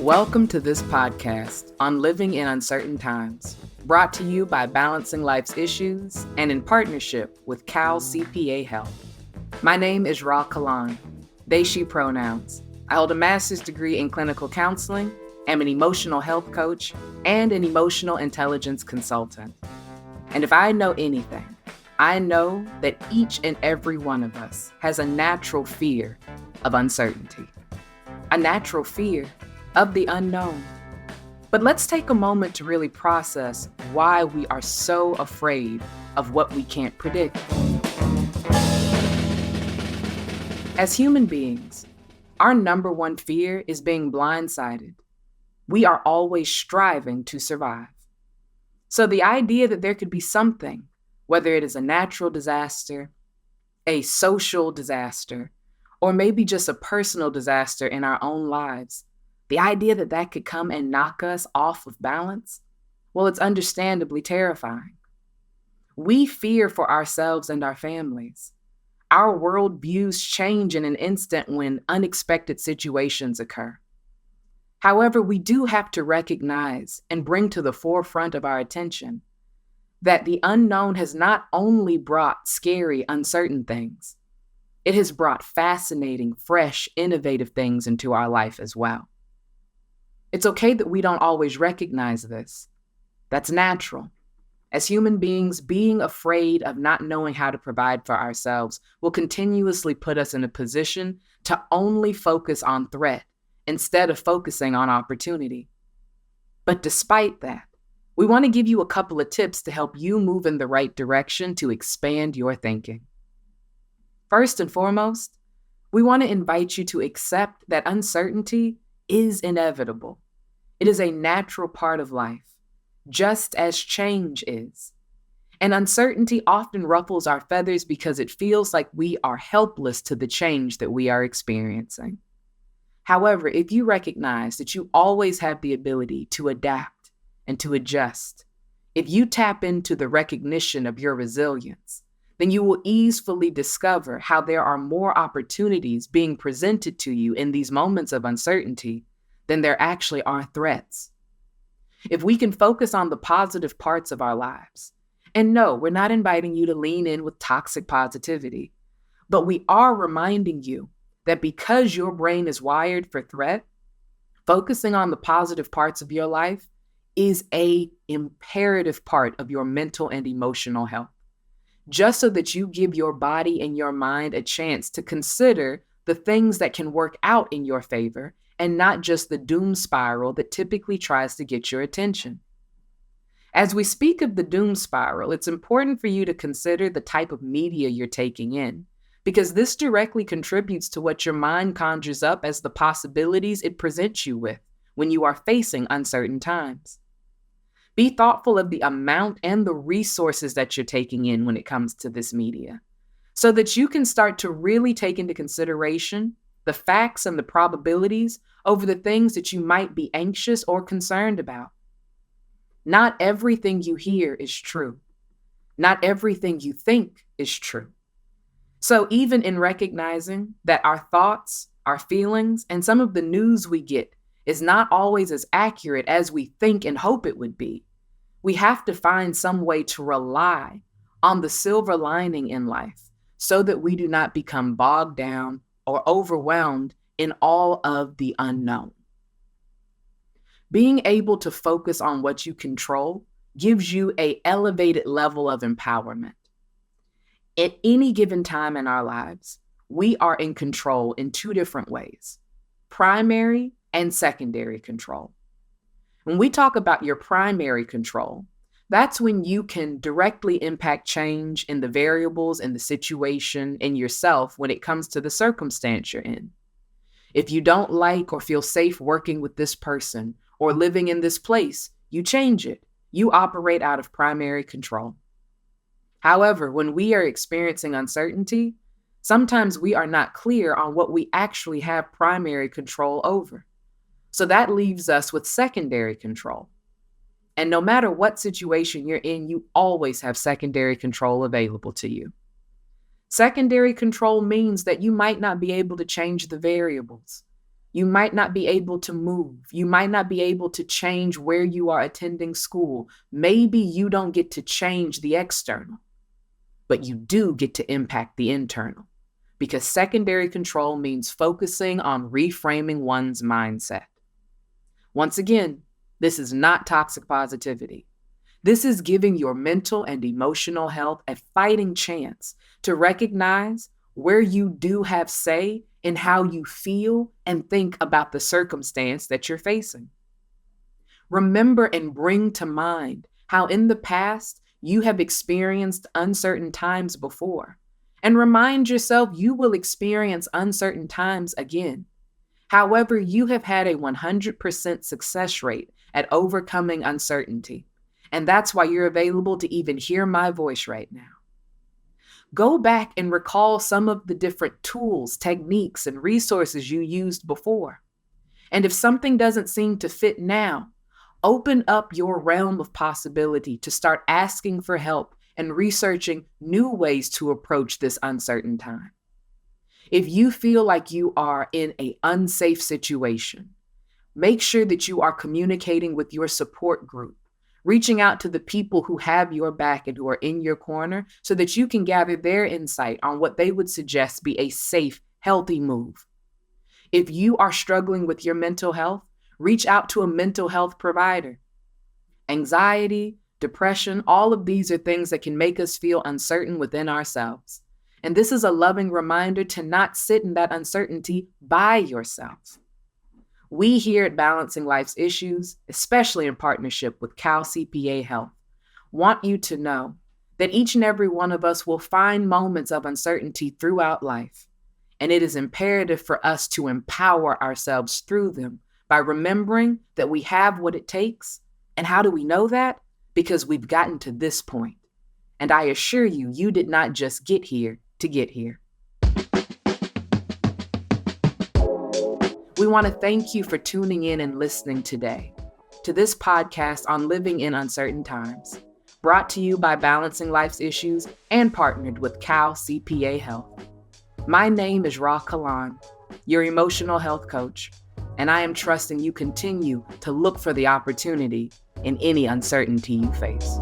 Welcome to this podcast on living in uncertain times, brought to you by Balancing Life's Issues and in partnership with CalCPA Health. My name is Ra Kalan, they, she pronouns. I hold a master's degree in clinical counseling, am an emotional health coach, and an emotional intelligence consultant. And if I know anything, I know that each and every one of us has a natural fear of uncertainty, a natural fear of the unknown. But let's take a moment to really process why we are so afraid of what we can't predict. As human beings, our number one fear is being blindsided. We are always striving to survive. So the idea that there could be something, whether it is a natural disaster, a social disaster, or maybe just a personal disaster in our own lives, the idea that that could come and knock us off of balance, well, it's understandably terrifying. We fear for ourselves and our families. Our worldviews change in an instant when unexpected situations occur. However, we do have to recognize and bring to the forefront of our attention that the unknown has not only brought scary, uncertain things, it has brought fascinating, fresh, innovative things into our life as well. It's okay that we don't always recognize this. That's natural. As human beings, being afraid of not knowing how to provide for ourselves will continuously put us in a position to only focus on threat instead of focusing on opportunity. But despite that, we want to give you a couple of tips to help you move in the right direction to expand your thinking. First and foremost, we want to invite you to accept that uncertainty is inevitable. It is a natural part of life, just as change is. And uncertainty often ruffles our feathers because it feels like we are helpless to the change that we are experiencing. However, if you recognize that you always have the ability to adapt and to adjust, if you tap into the recognition of your resilience, then you will easily discover how there are more opportunities being presented to you in these moments of uncertainty than there actually are threats. If we can focus on the positive parts of our lives, and no, we're not inviting you to lean in with toxic positivity, but we are reminding you that because your brain is wired for threat, focusing on the positive parts of your life is an imperative part of your mental and emotional health, just so that you give your body and your mind a chance to consider the things that can work out in your favor and not just the doom spiral that typically tries to get your attention. As we speak of the doom spiral, it's important for you to consider the type of media you're taking in, because this directly contributes to what your mind conjures up as the possibilities it presents you with when you are facing uncertain times. Be thoughtful of the amount and the resources that you're taking in when it comes to this media, so that you can start to really take into consideration the facts and the probabilities over the things that you might be anxious or concerned about. Not everything you hear is true. Not everything you think is true. So even in recognizing that our thoughts, our feelings, and some of the news we get is not always as accurate as we think and hope it would be, we have to find some way to rely on the silver lining in life so that we do not become bogged down or overwhelmed in all of the unknown. Being able to focus on what you control gives you an elevated level of empowerment. At any given time in our lives, we are in control in two different ways: primary and secondary control. When we talk about your primary control, that's when you can directly impact change in the variables and the situation in yourself when it comes to the circumstance you're in. If you don't like or feel safe working with this person or living in this place, you change it. You operate out of primary control. However, when we are experiencing uncertainty, sometimes we are not clear on what we actually have primary control over. So that leaves us with secondary control. And no matter what situation you're in, you always have secondary control available to you. Secondary control means that you might not be able to change the variables. You might not be able to move. You might not be able to change where you are attending school. Maybe you don't get to change the external, but you do get to impact the internal, because secondary control means focusing on reframing one's mindset. Once again, this is not toxic positivity. This is giving your mental and emotional health a fighting chance to recognize where you do have say in how you feel and think about the circumstance that you're facing. Remember and bring to mind how in the past you have experienced uncertain times before, and remind yourself you will experience uncertain times again. However, you have had a 100% success rate at overcoming uncertainty, and that's why you're available to even hear my voice right now. Go back and recall some of the different tools, techniques, and resources you used before. And if something doesn't seem to fit now, open up your realm of possibility to start asking for help and researching new ways to approach this uncertain time. If you feel like you are in an unsafe situation, make sure that you are communicating with your support group, reaching out to the people who have your back and who are in your corner so that you can gather their insight on what they would suggest be a safe, healthy move. If you are struggling with your mental health, reach out to a mental health provider. Anxiety, depression, all of these are things that can make us feel uncertain within ourselves. And this is a loving reminder to not sit in that uncertainty by yourself. We here at Balancing Life's Issues, especially in partnership with CalCPA Health, want you to know that each and every one of us will find moments of uncertainty throughout life. And it is imperative for us to empower ourselves through them by remembering that we have what it takes. And how do we know that? Because we've gotten to this point. And I assure you, you did not just get here to get here. We want to thank you for tuning in and listening today to this podcast on living in uncertain times, brought to you by Balancing Life's Issues and partnered with CalCPA Health. My name is Ra Kalan, your emotional health coach, and I am trusting you continue to look for the opportunity in any uncertainty you face.